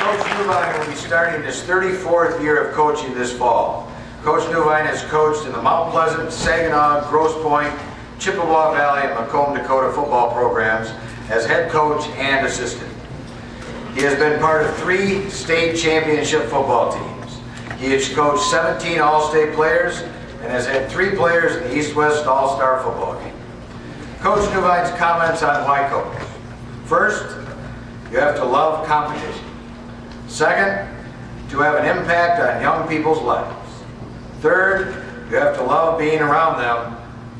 Coach Newvine will be starting his 34th year of coaching this fall. Coach Newvine has coached in the Mount Pleasant, Saginaw, Grosse Pointe, Chippewa Valley, and Macomb, Dakota football programs as head coach and assistant. He has been part of 3 state championship football teams. He has coached 17 All-State players and has had 3 players in the East-West All-Star football game. Coach Newvine's comments on why coach. First, you have to love competition. Second, to have an impact on young people's lives. Third, you have to love being around them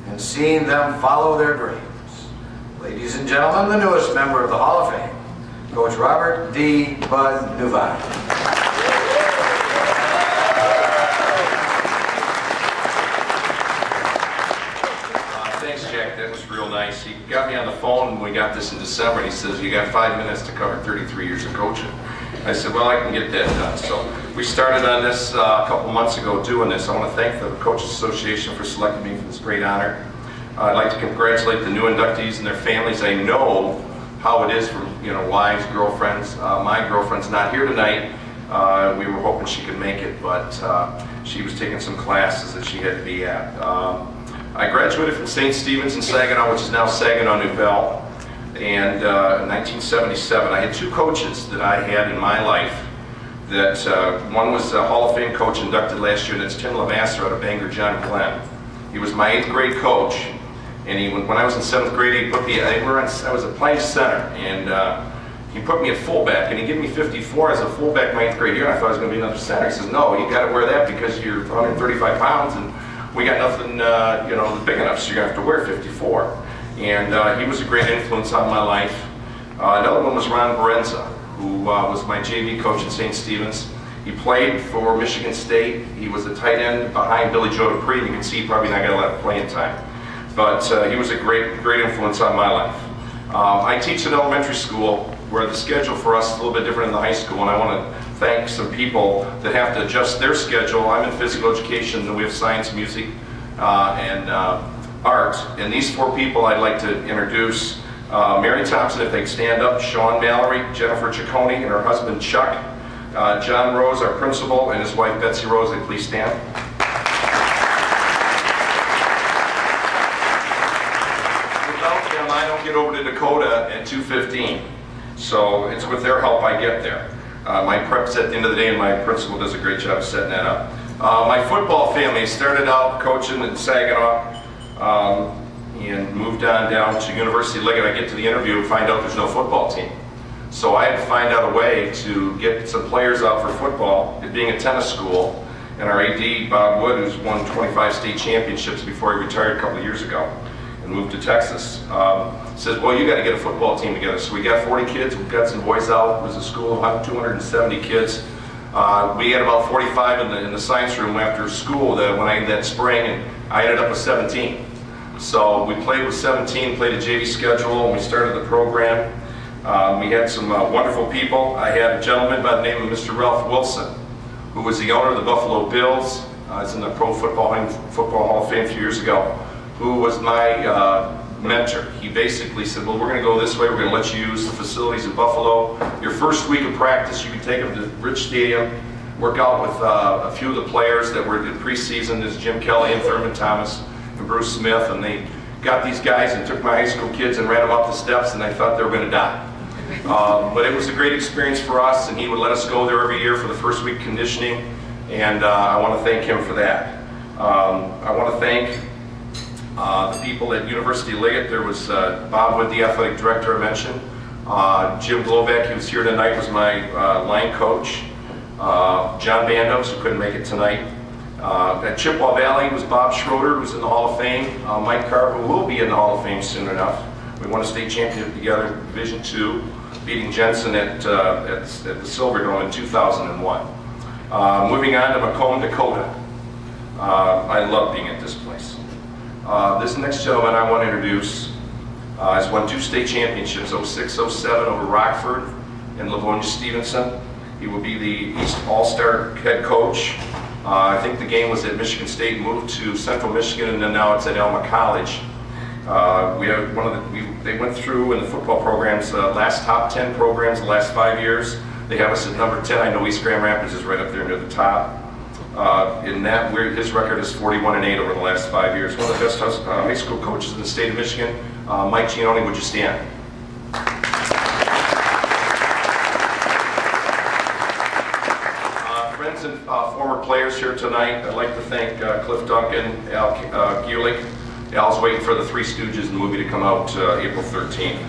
and seeing them follow their dreams. Ladies and gentlemen, the newest member of the Hall of Fame, Coach Robert D. Bud Newvine. Thanks, Jack. That was real nice. He got me on the phone when we got this in December, and he says, you got 5 minutes to cover 33 years of coaching. I said, well, I can get that done. So we started on this a couple months ago doing this. I want to thank the Coaches Association for selecting me for this great honor. I'd like to congratulate the new inductees and their families. I know how it is for wives, girlfriends. My girlfriend's not here tonight. We were hoping she could make it, but she was taking some classes that she had to be at. I graduated from St. Stephen's in Saginaw, which is now Saginaw New Bell. And in 1977, I had 2 coaches that I had in my life. That one was a Hall of Fame coach inducted last year, and that's Tim Lavasser out of Bangor, John Glenn. He was my 8th grade coach, and when I was in 7th grade, he put me. I was a play center, and he put me at fullback, and he gave me 54 as a fullback my 8th grade year. And I thought I was going to be another center. He says, "No, you got to wear that because you're 135 pounds, and we got nothing, big enough, so you're going to have to wear 54." And he was a great influence on my life. Another one was Ron Berenza, who was my JV coach at St. Stephen's. He played for Michigan State. He was a tight end behind Billy Joe Dupree. You can see he probably not got a lot of playing time. But he was a great influence on my life. I teach at elementary school where the schedule for us is a little bit different than the high school, and I want to thank some people that have to adjust their schedule. I'm in physical education, and we have science, music, and art. And these 4 people I'd like to introduce. Mary Thompson, if they'd stand up, Sean Mallory, Jennifer Ciccone, and her husband Chuck, John Rose, our principal, and his wife Betsy Rose, they please stand. Without them, I don't get over to Dakota at 2:15. So it's with their help I get there. My prep's at the end of the day, and my principal does a great job setting that up. My football family started out coaching in Saginaw, and moved on down to University of Liggett. I get to the interview and find out there's no football team. So I had to find out a way to get some players out for football, it being a tennis school. And our AD, Bob Wood, who's won 25 state championships before he retired a couple of years ago and moved to Texas, says, well, you got to get a football team together. So we got 40 kids, we got some boys out. It was a school of about 270 kids. We had about 45 in the science room after school that spring, and I ended up with 17. So we played with 17, played a JV schedule, and we started the program. We had some wonderful people. I had a gentleman by the name of Mr. Ralph Wilson, who was the owner of the Buffalo Bills. He's in the Pro Football Hall of Fame a few years ago, who was my mentor. He basically said, well, we're going to go this way. We're going to let you use the facilities in Buffalo. Your first week of practice, you can take them to Rich Stadium, work out with a few of the players that were in preseason. There's Jim Kelly and Thurman Thomas and Bruce Smith, and they got these guys and took my high school kids and ran them up the steps, and I thought they were going to die. But it was a great experience for us, and he would let us go there every year for the first week conditioning, and I want to thank him for that. I want to thank the people at University of Liggett. There was Bob Wood, the athletic director I mentioned. Jim Glovac, he was here tonight, was my line coach. John Bandos, who couldn't make it tonight. At Chippewa Valley was Bob Schroeder, who's in the Hall of Fame. Mike Carr, who will be in the Hall of Fame soon enough. We won a state championship together, Division II, beating Jensen at the Silverdome in 2001. Moving on to Macomb, Dakota. I love being at this place. This next gentleman I want to introduce has won 2 state championships, 06-07 over Rockford and Livonia Stevenson. He will be the East All-Star head coach. I think the game was at Michigan State, moved to Central Michigan, and then now it's at Elma College. They went through in the football programs, last top 10 programs the last 5 years. They have us at number 10. I know East Grand Rapids is right up there near the top. In that, his record is 41-8 over the last 5 years. One of the best high school coaches in the state of Michigan. Mike Giannone, would you stand? Friends and former players here tonight. I'd like to thank Cliff Duncan, Al Gulick. Al's waiting for the Three Stooges, the movie, to come out April 13th.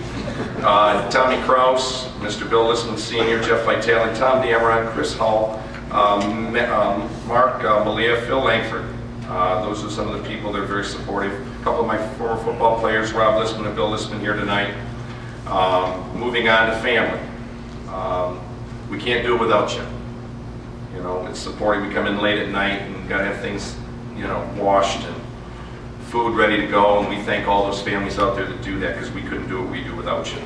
Tommy Kraus, Mr. Bill Listman Sr., Jeff Vitale, Tom Dameron, Chris Hull, Mark Malia, Phil Langford. Those are some of the people that are very supportive. A couple of my former football players, Rob Listman and Bill Listman, here tonight. Moving on to family. We can't do it without you. You know, it's supporting. We come in late at night and got to have things, you know, washed and food ready to go, and we thank all those families out there that do that, because we couldn't do what we do without you.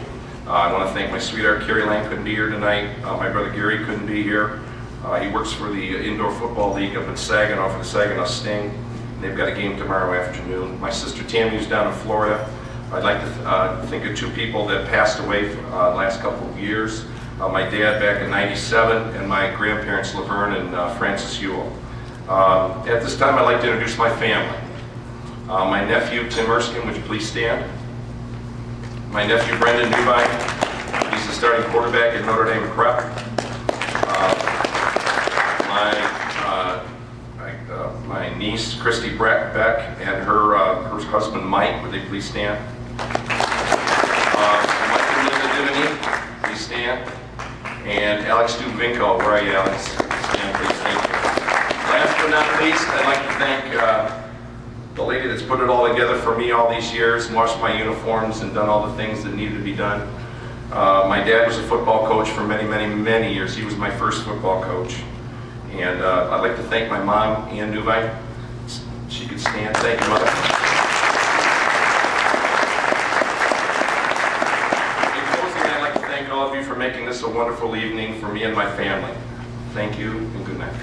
I want to thank my sweetheart Carrie Lang, couldn't be here tonight. My brother Gary couldn't be here. He works for the Indoor Football League up in Saginaw for the Saginaw Sting. They've got a game tomorrow afternoon. My sister Tammy, who's down in Florida. I'd like to think of two people that passed away the last couple of years. My dad back in '97, and my grandparents Laverne and Francis Ewell. At this time, I'd like to introduce my family. My nephew, Tim Erskine, would you please stand? My nephew, Brendan Newvine. He's the starting quarterback at Notre Dame Prep. My niece, Christy Beck, and her husband, Mike. Would they please stand? Mike and Linda Dimony, please stand. And Alex Dubvinko. Where are you, Alex? Stand, please. Thank you. Last but not least, I'd like to thank the lady that's put it all together for me all these years, and washed my uniforms and done all the things that needed to be done. My dad was a football coach for many, many, many years. He was my first football coach. And I'd like to thank my mom, Ann Newvine. She could stand. Thank you, Mother. In closing, I'd like to thank all of you for making this a wonderful evening for me and my family. Thank you, and good night.